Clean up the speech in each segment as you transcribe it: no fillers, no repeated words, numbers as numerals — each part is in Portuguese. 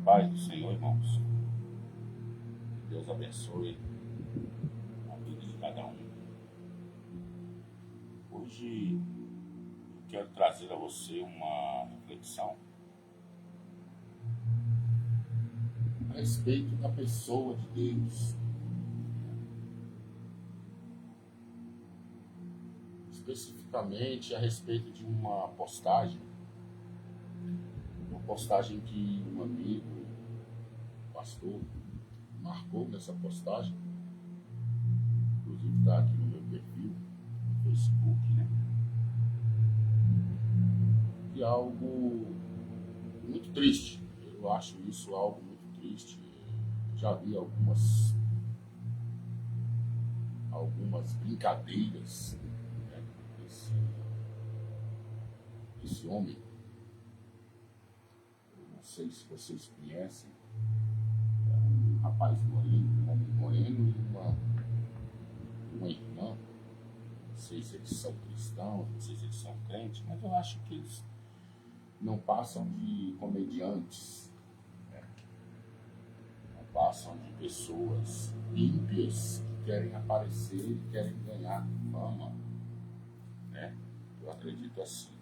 paz do Senhor, irmãos. Que Deus abençoe a vida de cada um. Hoje eu quero trazer a você uma reflexão a respeito da pessoa de Deus. Especificamente a respeito de uma postagem que um amigo, pastor, marcou nessa postagem, inclusive está aqui no meu perfil, no Facebook, né? Que é algo muito triste. Eu acho isso algo muito triste. Eu já vi algumas brincadeiras, né, desse homem. Eu não sei se vocês conhecem. É um rapaz moreno, um homem moreno e uma irmã. Não sei se eles são cristãos, não sei se eles são crentes, mas eu acho que eles não passam de comediantes, né? Não passam de pessoas ímpias que querem aparecer e querem ganhar fama, né? Eu acredito assim.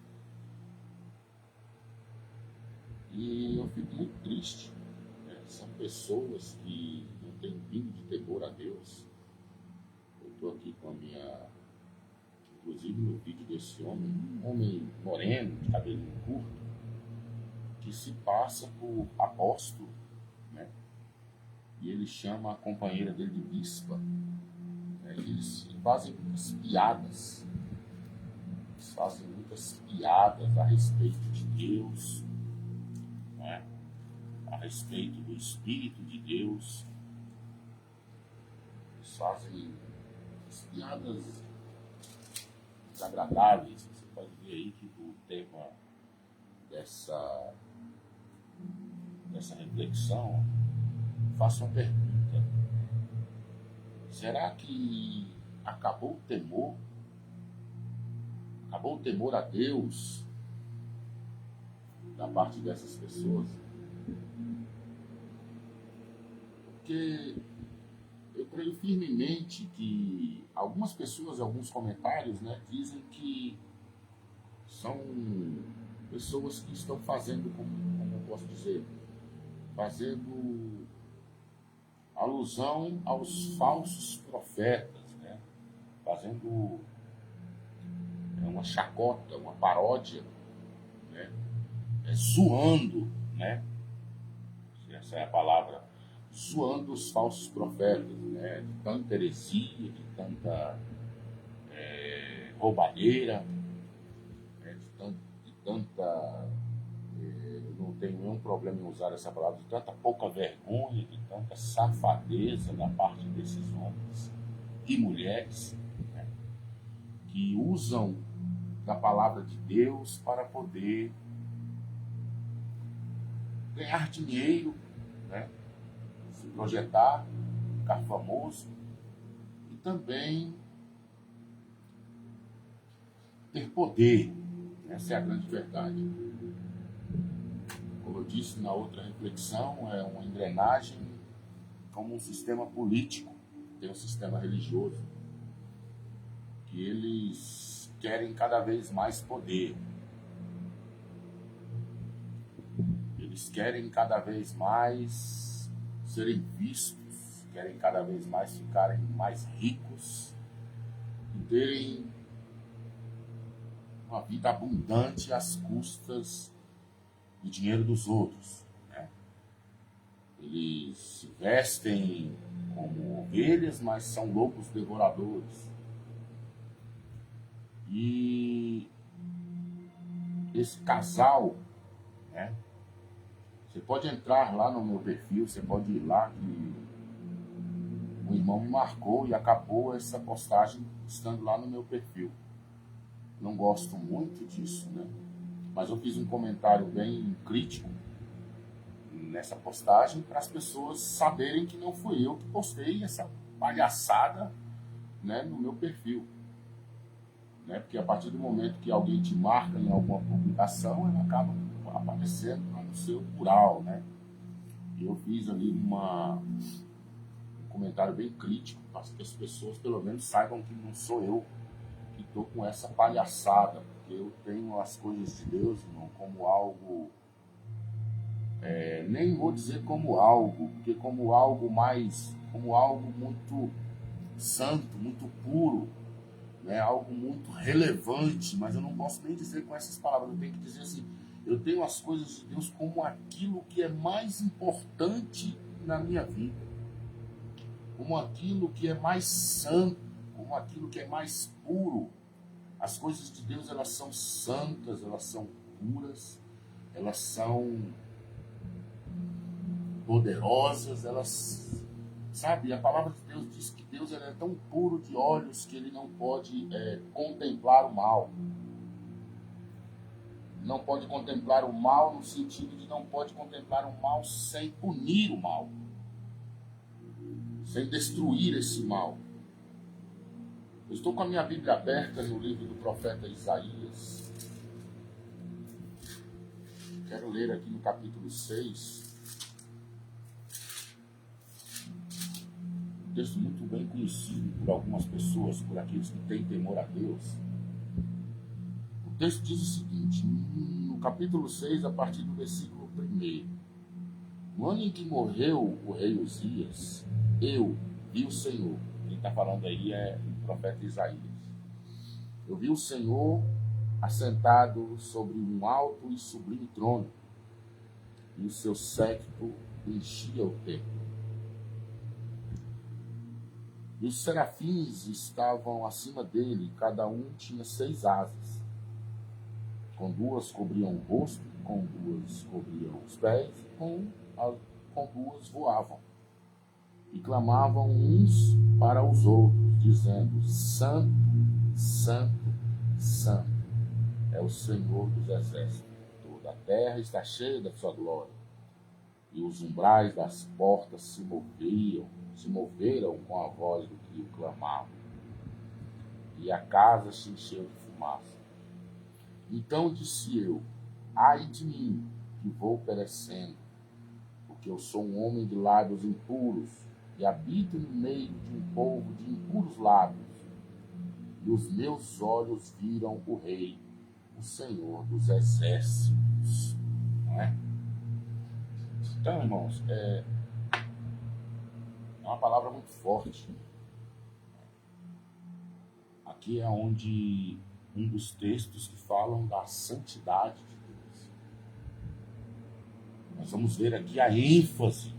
E eu fico muito triste, né? São pessoas que não têm pingo de temor a Deus. Eu estou aqui com a minha... Inclusive no vídeo desse homem, um homem moreno, de cabelinho curto, que se passa por apóstolo, né? E ele chama a companheira dele de bispa, né? E eles fazem muitas piadas. Eles fazem muitas piadas a respeito de Deus, né? A respeito do Espírito de Deus. Eles fazem as piadas desagradáveis. Você pode ver aí que o tema dessa reflexão, faço uma pergunta: será que acabou o temor? Acabou o temor a Deus da parte dessas pessoas? Porque eu creio firmemente que algumas pessoas, alguns comentários, né, dizem que são pessoas que estão fazendo, como eu posso dizer, fazendo alusão aos falsos profetas, né? Fazendo uma chacota, uma paródia, né? Zoando, né? Essa é a palavra, zoando os falsos profetas, né? De tanta heresia, de tanta roubalheira, né? De tanta eu não tenho nenhum problema em usar essa palavra, de tanta pouca vergonha, de tanta safadeza da parte desses homens e mulheres, né, que usam da palavra de Deus para poder ganhar dinheiro, né, se projetar, ficar famoso e também ter poder. Essa é a grande verdade. Como eu disse na outra reflexão, é uma engrenagem como um sistema político, tem um sistema religioso, que eles querem cada vez mais poder. Eles querem cada vez mais serem vistos, querem cada vez mais ficarem mais ricos e terem uma vida abundante às custas do dinheiro dos outros, né? Eles se vestem como ovelhas, mas são lobos devoradores. E esse casal, né? Você pode entrar lá no meu perfil, você pode ir lá, que o irmão me marcou e acabou essa postagem estando lá no meu perfil. Não gosto muito disso, né? Mas eu fiz um comentário bem crítico nessa postagem para as pessoas saberem que não fui eu que postei essa palhaçada, né, no meu perfil, né? Porque a partir do momento que alguém te marca em alguma publicação, ela acaba aparecendo lá no seu mural, né? Eu fiz ali um comentário bem crítico, para que as pessoas pelo menos saibam que não sou eu que estou com essa palhaçada, porque eu tenho as coisas de Deus, irmão, como algo, nem vou dizer como algo, porque como algo muito santo, muito puro, né? Algo muito relevante, mas eu não posso nem dizer com essas palavras, eu tenho que dizer assim, eu tenho as coisas de Deus como aquilo que é mais importante na minha vida, como aquilo que é mais santo, como aquilo que é mais puro. As coisas de Deus, elas são santas, elas são puras, elas são poderosas, elas, sabe, a palavra de Deus diz que Deus ele é tão puro de olhos que ele não pode contemplar o mal. Não pode contemplar o mal no sentido de não pode contemplar o mal sem punir o mal, sem destruir esse mal. Eu estou com a minha Bíblia aberta no livro do profeta Isaías. Quero ler aqui no capítulo 6. Um texto muito bem conhecido por algumas pessoas, por aqueles que têm temor a Deus. O texto diz o seguinte, no capítulo 6, a partir do versículo 1. No ano em que morreu o rei Uzias, eu vi o Senhor. Quem está falando aí é o profeta Isaías. Eu vi o Senhor assentado sobre um alto e sublime trono, e o seu séquito enchia o templo. E os serafins estavam acima dele, cada um tinha 6 asas. Com 2 cobriam o rosto, com 2 cobriam os pés, e com 2 voavam. E clamavam uns para os outros, dizendo: Santo, Santo, Santo é o Senhor dos exércitos. Toda a terra está cheia da sua glória. E os umbrais das portas se moveram com a voz do que o clamavam. E a casa se encheu de fumaça. Então disse eu: ai de mim, que vou perecendo, porque eu sou um homem de lábios impuros, e habito no meio de um povo de impuros lábios. E os meus olhos viram o Rei, o Senhor dos exércitos. Não é? Então, irmãos, é uma palavra muito forte. Aqui é onde um dos textos que falam da santidade de Deus. Nós vamos ver aqui a ênfase.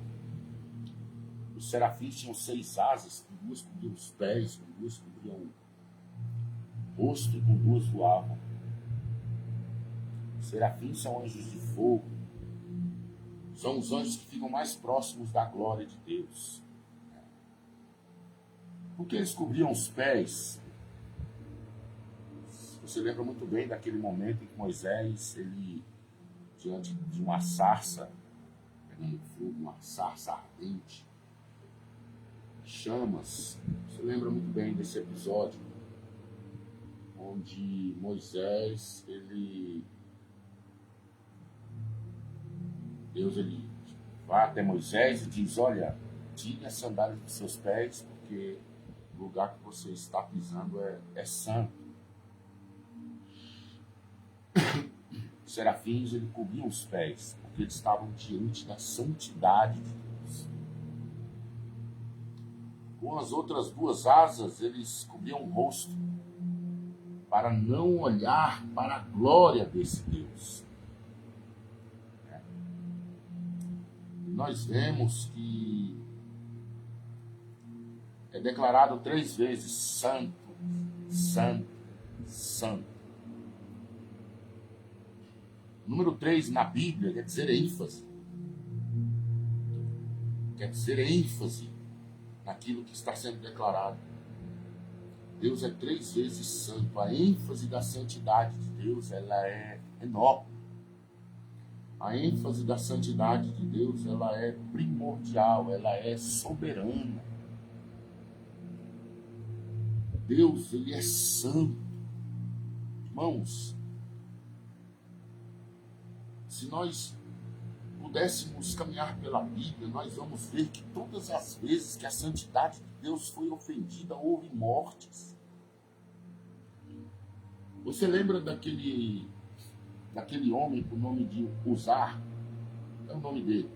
Os serafins tinham 6 asas, com 2 cobriam os pés, com 2 cobriam o rosto e com 2 voavam. Os serafins são anjos de fogo. São os anjos que ficam mais próximos da glória de Deus. Porque eles cobriam os pés. Você lembra muito bem daquele momento em que Moisés, ele, diante de uma sarça, pegando fogo, uma sarça ardente, chamas. Você lembra muito bem desse episódio, onde Moisés, Deus vai até Moisés e diz: olha, tire as sandálias dos seus pés, porque o lugar que você está pisando é santo. Os serafins, ele cobriam os pés, porque eles estavam diante da santidade de Deus. Com as outras 2 asas, eles cobriam o rosto, para não olhar para a glória desse Deus. Nós vemos que é declarado 3 vezes: Santo, Santo, Santo. O número 3 na Bíblia quer dizer ênfase. Quer dizer ênfase naquilo que está sendo declarado. Deus é 3 vezes santo. A ênfase da santidade de Deus, ela é enorme. A ênfase da santidade de Deus, ela é primordial, ela é soberana. Deus, ele é santo. Irmãos, se nós pudéssemos caminhar pela Bíblia, nós vamos ver que todas as vezes que a santidade de Deus foi ofendida, houve mortes. Você lembra daquele homem com o nome de Uzar? É o nome dele.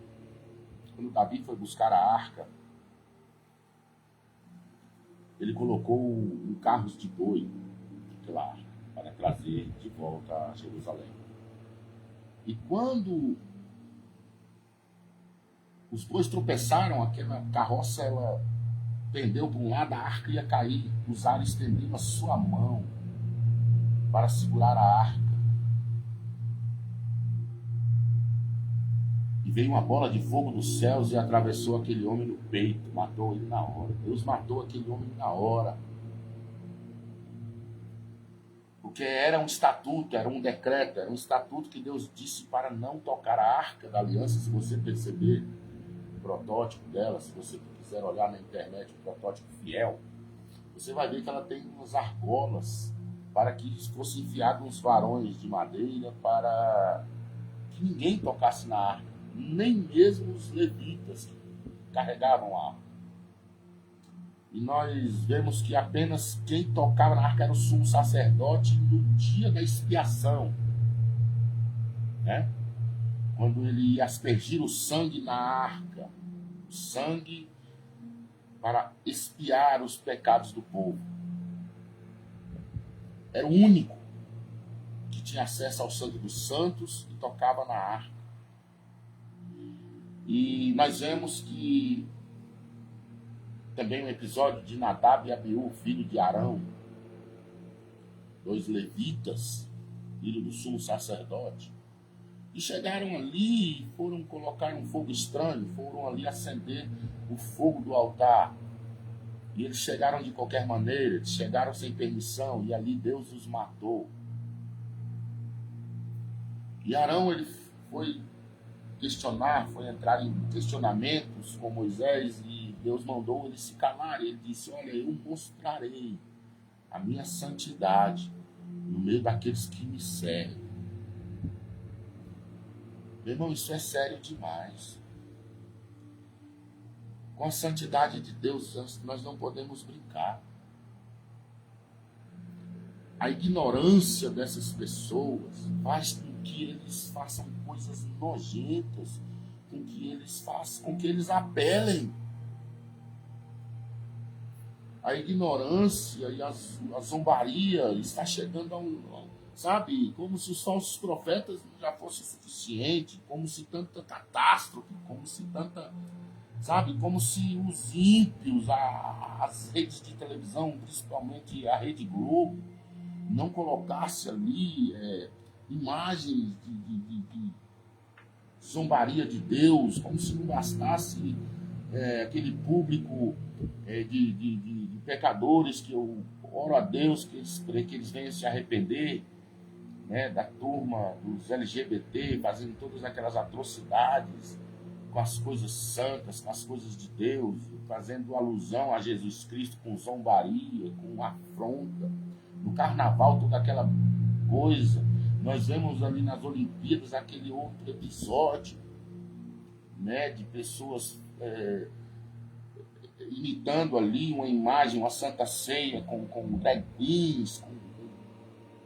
Quando Davi foi buscar a arca, ele colocou em carros de boi, claro, para trazer de volta a Jerusalém. E quando os bois tropeçaram, aquela carroça ela pendeu para um lado, a arca ia cair. Uzar estendeu a sua mão para segurar a arca. E veio uma bola de fogo dos céus e atravessou aquele homem no peito, matou ele na hora. Deus matou aquele homem na hora. Porque era um estatuto, era um decreto, era um estatuto que Deus disse para não tocar a arca da aliança. Se você perceber o protótipo dela, se você quiser olhar na internet o protótipo fiel, você vai ver que ela tem umas argolas para que fossem enfiados uns varões de madeira para que ninguém tocasse na arca, nem mesmo os levitas que carregavam a arca. E nós vemos que apenas quem tocava na arca era o sumo sacerdote no dia da expiação, né? Quando ele ia aspergir o sangue na arca, o sangue para expiar os pecados do povo. Era o único que tinha acesso ao sangue dos santos e tocava na arca. E nós vemos que também um episódio de Nadab e Abiú, filho de Arão, dois levitas, filho do sumo sacerdote, e chegaram ali e foram colocar um fogo estranho, foram ali acender o fogo do altar. E eles chegaram de qualquer maneira, eles chegaram sem permissão, e ali Deus os matou. E Arão, ele foi questionar, foi entrar em questionamentos com Moisés, e Deus mandou ele se calar. Ele disse: olha, eu mostrarei a minha santidade no meio daqueles que me servem. Meu irmão, isso é sério demais. Com a santidade de Deus, nós não podemos brincar. A ignorância dessas pessoas faz com que eles façam coisas nojentas, com que eles apelem. A ignorância e a zombaria está chegando a sabe, como se os falsos profetas já fossem suficientes, como se tanta catástrofe, como se tanta, sabe, como se os ímpios, as redes de televisão, principalmente a Rede Globo, não colocasse ali imagens de zombaria de Deus, como se não bastasse aquele público de pecadores que eu oro a Deus que eles venham se arrepender, né, da turma dos LGBT, fazendo todas aquelas atrocidades com as coisas santas, com as coisas de Deus, fazendo alusão a Jesus Cristo com zombaria, com afronta. No carnaval, toda aquela coisa. Nós vemos ali nas Olimpíadas aquele outro episódio, né, de pessoas imitando ali uma imagem, uma Santa Ceia com drag queens, com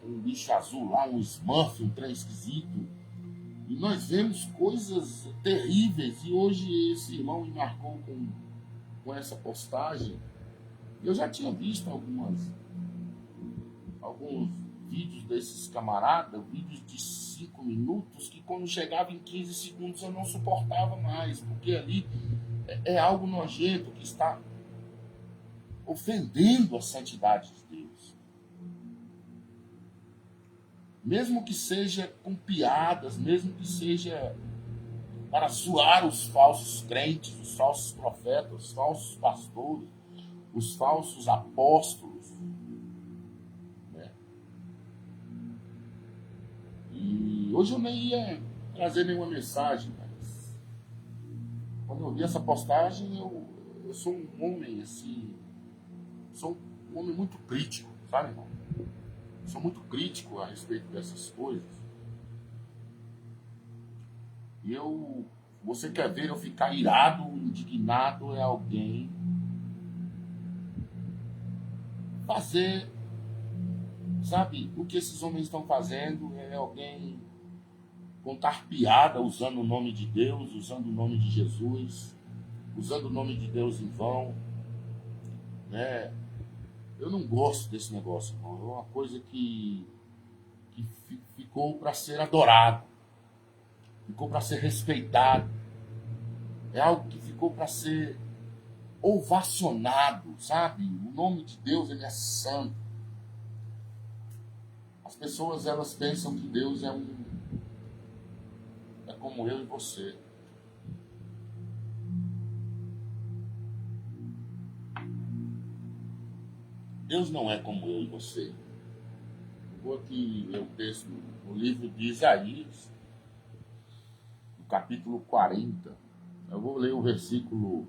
um bicho azul lá, um Smurf, um trem esquisito. E nós vemos coisas terríveis. E hoje esse irmão me marcou com essa postagem. Eu já tinha visto alguns vídeos desses camaradas, vídeos de 5 minutos, que quando chegava em 15 segundos eu não suportava mais, porque ali é algo nojento que está ofendendo a santidade de Deus. Mesmo que seja com piadas, mesmo que seja para zoar os falsos crentes, os falsos profetas, os falsos pastores, os falsos apóstolos, né? E hoje eu nem ia trazer nenhuma mensagem, mas quando eu vi essa postagem, eu sou um homem assim, sou um homem muito crítico, sabe, irmão? Sou muito crítico a respeito dessas coisas. Você quer ver eu ficar irado, indignado, é alguém fazer, sabe, o que esses homens estão fazendo, é alguém contar piada usando o nome de Deus, usando o nome de Jesus, usando o nome de Deus em vão, né? Eu não gosto desse negócio, irmão. É uma coisa que ficou para ser adorado, ficou para ser respeitado, é algo que ficou para ser ovacionado, sabe? O nome de Deus, ele é santo. As pessoas, elas pensam que Deus é como eu e você. Deus não é como eu e você. Eu vou aqui ler um texto no livro de Isaías, no capítulo 40. Eu vou ler o versículo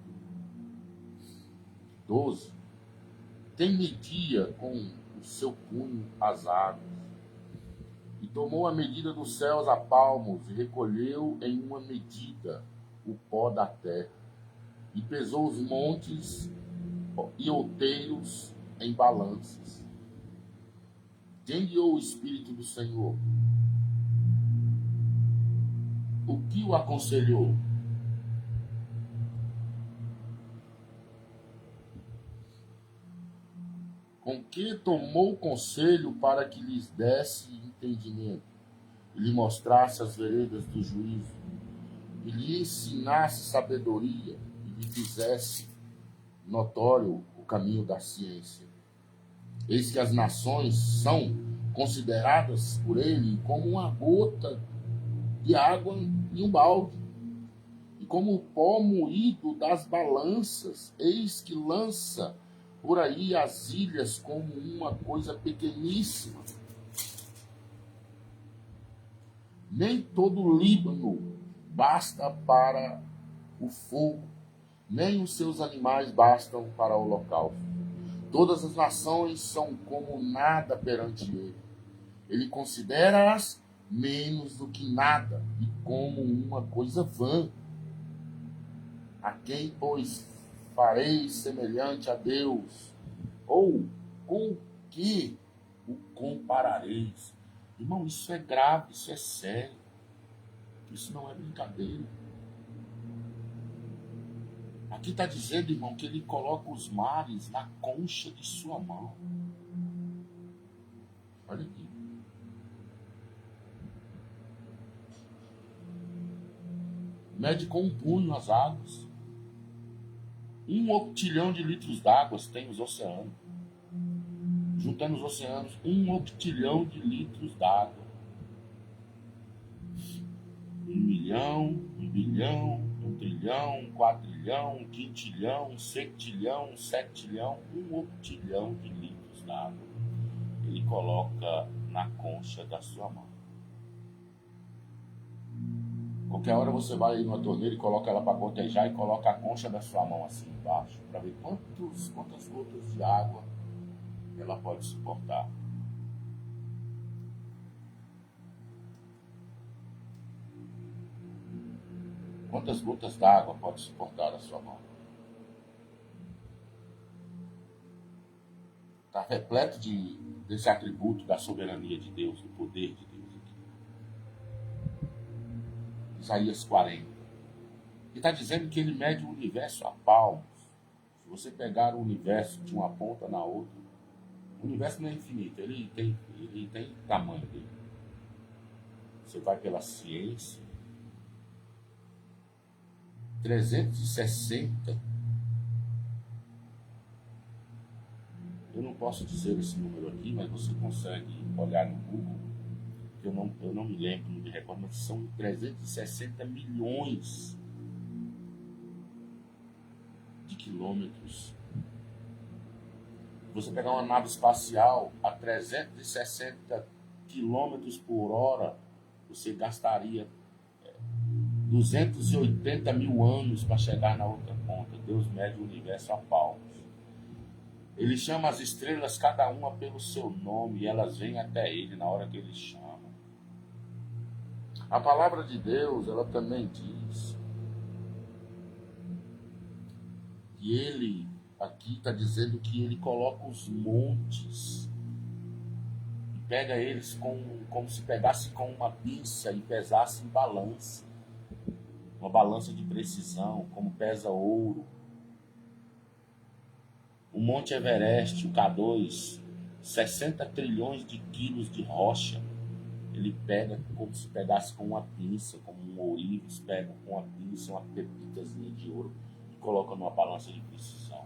12. Quem media com o seu punho as águas, e tomou a medida dos céus a palmos, e recolheu em uma medida o pó da terra, e pesou os montes e outeiros em balanças. Quem guiou o Espírito do Senhor? O que o aconselhou? Com que tomou conselho para que lhes desse entendimento, e lhe mostrasse as veredas do juízo, e lhe ensinasse sabedoria, e lhe fizesse notório o caminho da ciência? Eis que as nações são consideradas por ele como uma gota de água em um balde, e como o pó moído das balanças. Eis que lança por aí as ilhas como uma coisa pequeníssima. Nem todo o Líbano basta para o fogo, nem os seus animais bastam para o holocausto. Todas as nações são como nada perante ele. Ele considera-as menos do que nada e como uma coisa vã. A quem, pois, farei semelhante a Deus? Ou com que o comparareis? Irmão, isso é grave, isso é sério. Isso não é brincadeira. Aqui está dizendo, irmão, que ele coloca os mares na concha de sua mão. Olha aqui. Mede com um punho as águas. 1 octilhão de litros d'água tem os oceanos. Juntando os oceanos, 1 octilhão de litros d'água. 1 milhão, 1 bilhão, 1 trilhão, 1 quadrilhão, 1 quintilhão, 1 sextilhão, 1 septilhão, 1 octilhão de litros d'água. Ele coloca na concha da sua mão. Qualquer hora você vai numa torneira e coloca ela para gotejar e coloca a concha da sua mão assim embaixo, para ver quantas gotas de água ela pode suportar. Quantas gotas d'água pode suportar a sua mão? Está repleto desse atributo da soberania de Deus, do poder de Deus aqui. Isaías 40. Ele está dizendo que ele mede o universo a palmos. Se você pegar o universo de uma ponta na outra, o universo não é infinito, ele tem tamanho dele. Você vai pela ciência, 360. Eu não posso dizer esse número aqui, mas você consegue olhar no Google. Eu não me lembro, não me recordo, mas são 360 milhões de quilômetros. Você pegar uma nave espacial a 360 quilômetros por hora, você gastaria 280 mil anos para chegar na outra ponta. Deus mede o universo a palmos. Ele chama as estrelas, cada uma pelo seu nome, e elas vêm até ele na hora que ele chama. A palavra de Deus, ela também diz que ele, aqui está dizendo que ele coloca os montes e pega eles como se pegasse com uma pinça e pesasse em balança. Uma balança de precisão, como pesa ouro. O Monte Everest, o K2, 60 trilhões de quilos de rocha, ele pega como se pegasse com uma pinça, como um ourives pega com uma pinça, uma pepitazinha de ouro e coloca numa balança de precisão.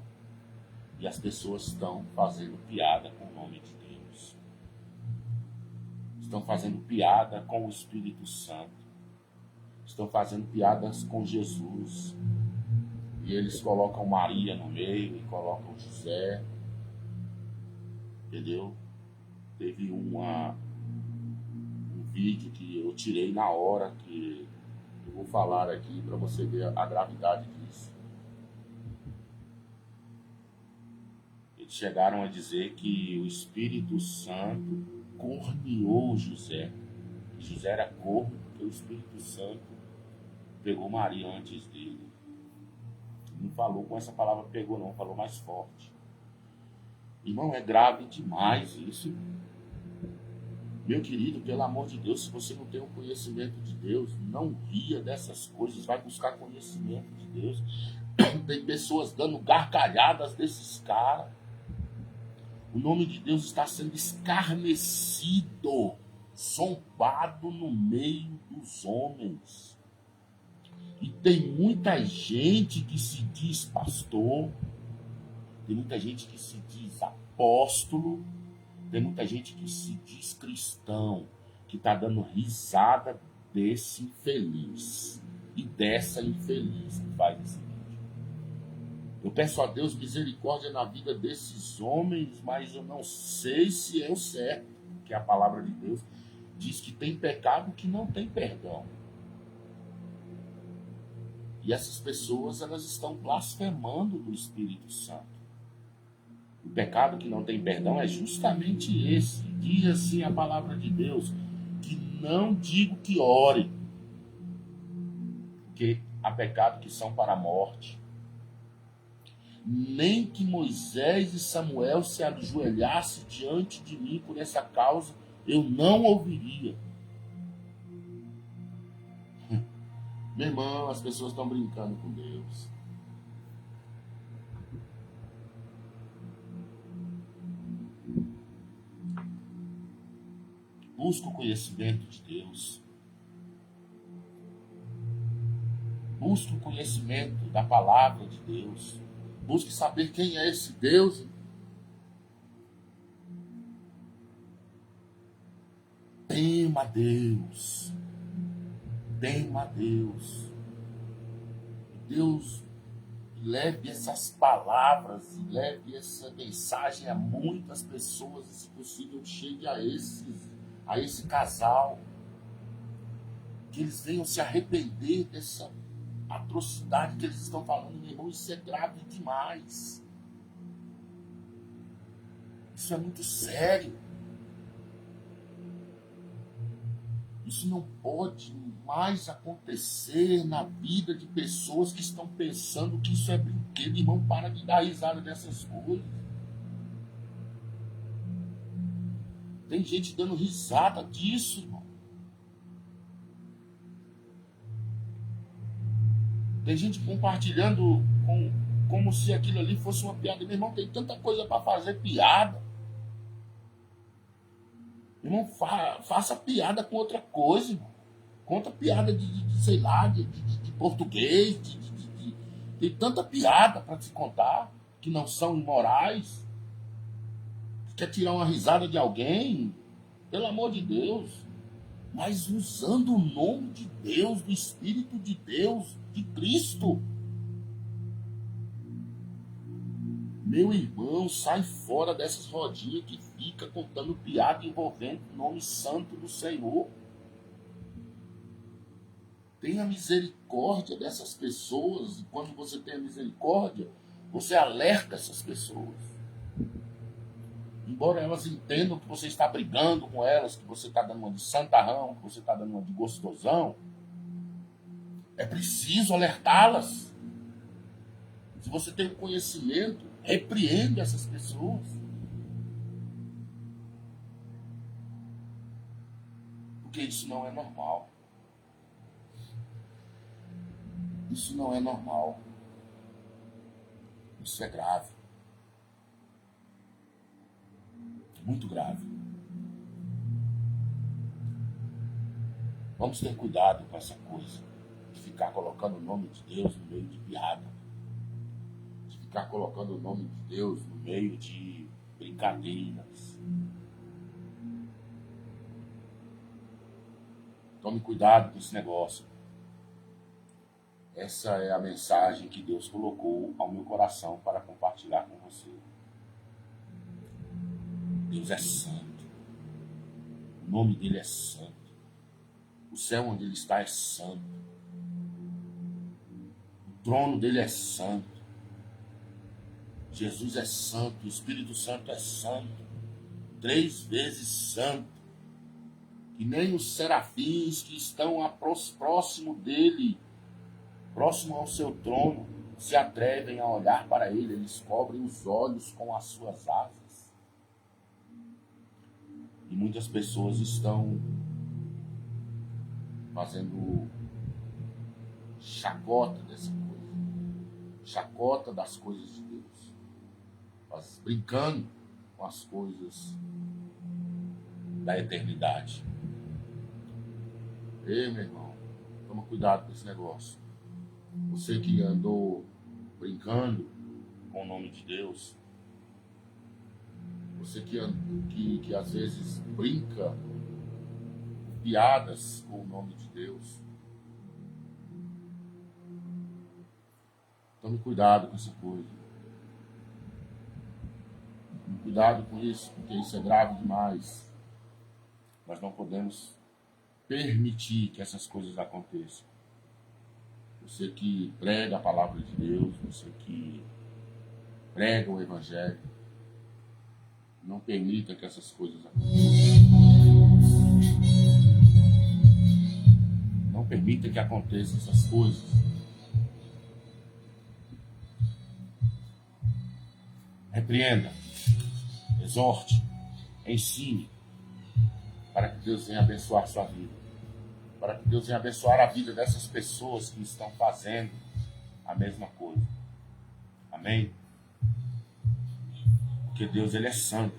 E as pessoas estão fazendo piada com o nome de Deus. Estão fazendo piada com o Espírito Santo. Estão fazendo piadas com Jesus. E eles colocam Maria no meio e colocam José. Entendeu? Teve um vídeo que eu tirei na hora, que eu vou falar aqui para você ver a gravidade disso. Eles chegaram a dizer que o Espírito Santo corneou José. José era corno porque o Espírito Santo pegou Maria antes dele. Não falou com essa palavra pegou não, falou mais forte. Irmão, é grave demais isso. Meu querido, pelo amor de Deus, se você não tem o conhecimento de Deus, não ria dessas coisas, vai buscar conhecimento de Deus. Tem pessoas dando gargalhadas desses caras. O nome de Deus está sendo escarnecido, zombado no meio dos homens. E tem muita gente que se diz pastor, tem muita gente que se diz apóstolo, tem muita gente que se diz cristão, que está dando risada desse infeliz e dessa infeliz que faz esse vídeo. Eu peço a Deus misericórdia na vida desses homens, mas eu não sei se é o certo, porque a palavra de Deus diz que tem pecado que não tem perdão. E essas pessoas, elas estão blasfemando do Espírito Santo. O pecado que não tem perdão é justamente esse. Diz assim a palavra de Deus, que não digo que ore, porque há pecados que são para a morte. Nem que Moisés e Samuel se ajoelhassem diante de mim por essa causa, eu não ouviria. Meu irmão, as pessoas estão brincando com Deus. Busca o conhecimento de Deus. Busque o conhecimento da palavra de Deus. Busque saber quem é esse Deus. Tema a Deus. Tema a Deus. Deus leve essas palavras e leve essa mensagem a muitas pessoas e, se possível, chegue a esse casal. Que eles venham se arrepender dessa atrocidade que eles estão falando. Meu irmão, isso é grave demais. Isso é muito sério. Isso não pode mais acontecer na vida de pessoas que estão pensando que isso é brinquedo. Irmão, para de dar risada dessas coisas. Tem gente dando risada disso, irmão. Tem gente compartilhando como se aquilo ali fosse uma piada. Meu irmão, tem tanta coisa para fazer piada. Irmão, faça piada com outra coisa, irmão. Conta piada sei lá, de português. Tem tanta piada para se contar que não são imorais. Quer tirar uma risada de alguém? Pelo amor de Deus. Mas usando o nome de Deus, do Espírito de Deus, de Cristo. Meu irmão, sai fora dessas rodinhas que fica contando piada envolvendo o nome santo do Senhor. Tenha misericórdia dessas pessoas. E quando você tem a misericórdia, você alerta essas pessoas. embora elas entendam que você está brigando com elas, que você está dando uma de santarrão, que você está dando uma de gostosão, é preciso alertá-las. Se você tem conhecimento, repreende essas pessoas. Porque isso não é normal. Isso não é normal. Isso é grave. Muito grave. Vamos ter cuidado com essa coisa de ficar colocando o nome de Deus no meio de piada, de ficar colocando o nome de Deus no meio de brincadeiras. Tome cuidado com esse negócio. Essa é a mensagem que Deus colocou ao meu coração para compartilhar com você. Deus é santo. O nome dele é santo. O céu onde ele está é santo. O trono dele é santo. Jesus é santo. O Espírito Santo é santo. 3 vezes santo. Que nem os serafins que estão próximo dele, próximo ao seu trono, se atrevem a olhar para ele. Eles cobrem os olhos com as suas asas. E muitas pessoas estão fazendo chacota dessa coisa. Chacota das coisas de Deus. Brincando com as coisas da eternidade. Ei, meu irmão, toma cuidado com esse negócio. Você que andou brincando com o nome de Deus, você que às vezes brinca piadas com o nome de Deus, tome cuidado com essa coisa. Tome cuidado com isso, porque isso é grave demais. Nós não podemos permitir que essas coisas aconteçam. Você que prega a palavra de Deus, você que prega o Evangelho, não permita que essas coisas aconteçam. Não permita que aconteçam essas coisas. Repreenda, exorte, ensine, para que Deus venha abençoar sua vida. Para que Deus venha abençoar a vida dessas pessoas que estão fazendo a mesma coisa. Amém? Porque Deus, ele é santo.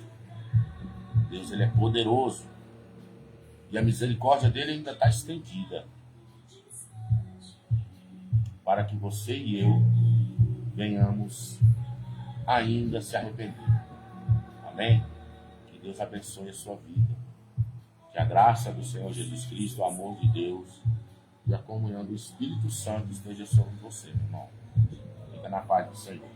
Deus, ele é poderoso. E a misericórdia dele ainda está estendida. Para que você e eu venhamos ainda se arrepender. Amém? Que Deus abençoe a sua vida. Que a graça do Senhor Jesus Cristo, o amor de Deus e a comunhão do Espírito Santo esteja sobre você, meu irmão. Fica na paz do Senhor.